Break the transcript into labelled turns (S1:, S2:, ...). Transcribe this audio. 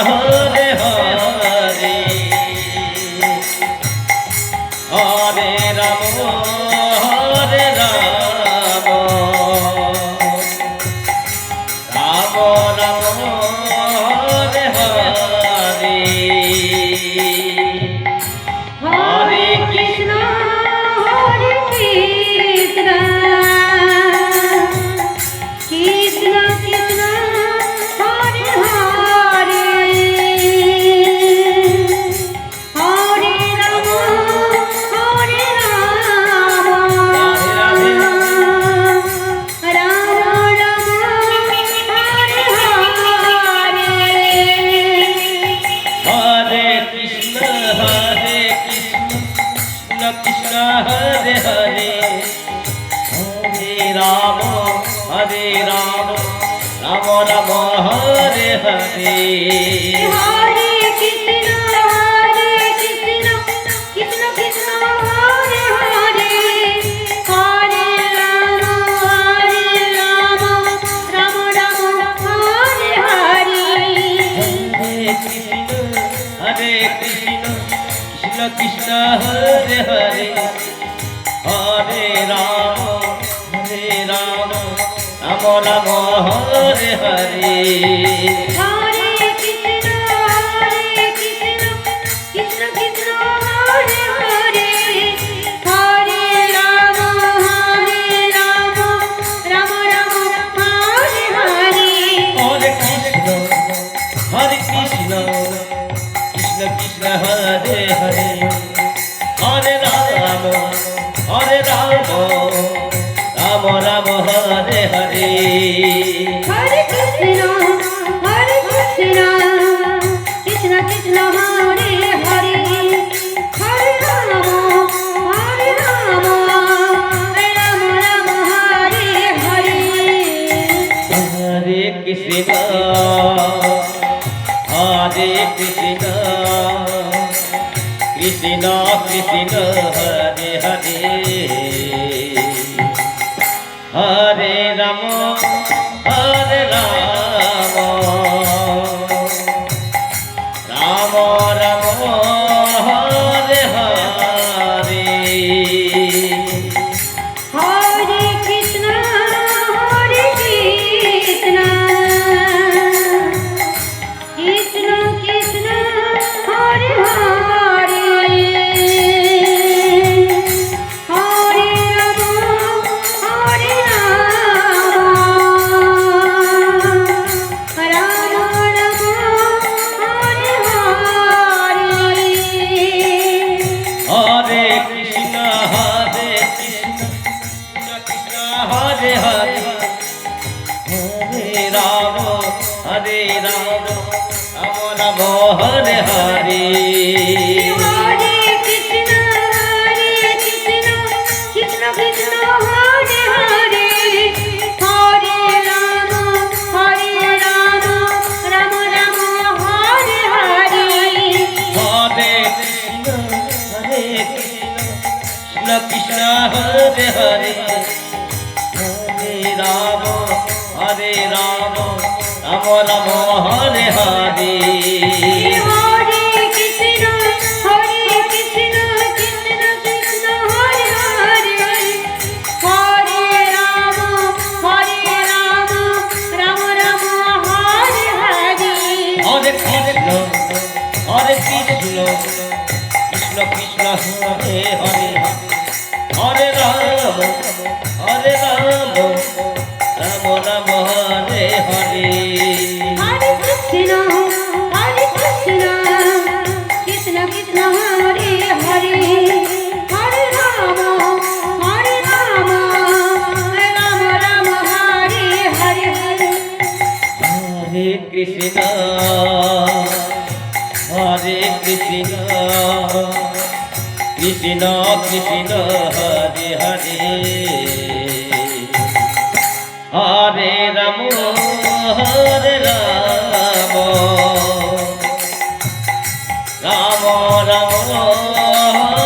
S1: Hare Hare Hare Ram Hare Ram Ram Ram Hare Hare Hare Krishna
S2: Hare Krishna Krishna Krishna Hare Hare Hare Ram Hare Ram Ram Ram Hare Hare
S1: Hare Krishna Krishna Krishna Hare Hare Hare Ram Ram Ram Hare Hare
S2: Hare Krishna Krishna Krishna Hare Hare Hare Ram Ram Ram Hare Hare
S1: Hare Krishna Krishna Krishna Hare Hare Hare Ram Ram Ram Hare Hare
S2: Hare Krishna Krishna Krishna Hare Hare Hare Ram Ram Ram Hare Hare
S1: Hare Krishna Krishna Krishna Hare Hare Hare Ram Ram Ram Hare Hare
S2: Hare Krishna Krishna Krishna Hare Hare Hare Ram Ram Ram Hare Hare
S1: Hare Krishna Krishna Krishna Hare Hare Hare Ram Ram Ram Hare Hare
S2: Hare Krishna Krishna Krishna Hare Hare Hare Ram Ram Hare Hare
S1: Hare Krishna Krishna Hare Hare Hare Ram Ram Ram Hare Hare
S2: Hare Krishna Krishna Krishna Hare Hare Hare Ram Ram Ram Hare Hare
S1: Hare Krishna Krishna Hare Hare Hare Ram Ram Ram Hare Hare
S2: Hare Krishna Krishna Krishna Hare Hare Hare Ram Ram Ram Hare Hare
S1: Hare Krishna Krishna Krishna Hare Hare Hare Ram Ram Ram Hare Hare
S2: Hare Krishna Krishna Krishna Hare Hare Hare Ram Ram Ram Hare Hare
S1: Hare Krishna Krishna Krishna Hare Hare Hare Ram Ram Ram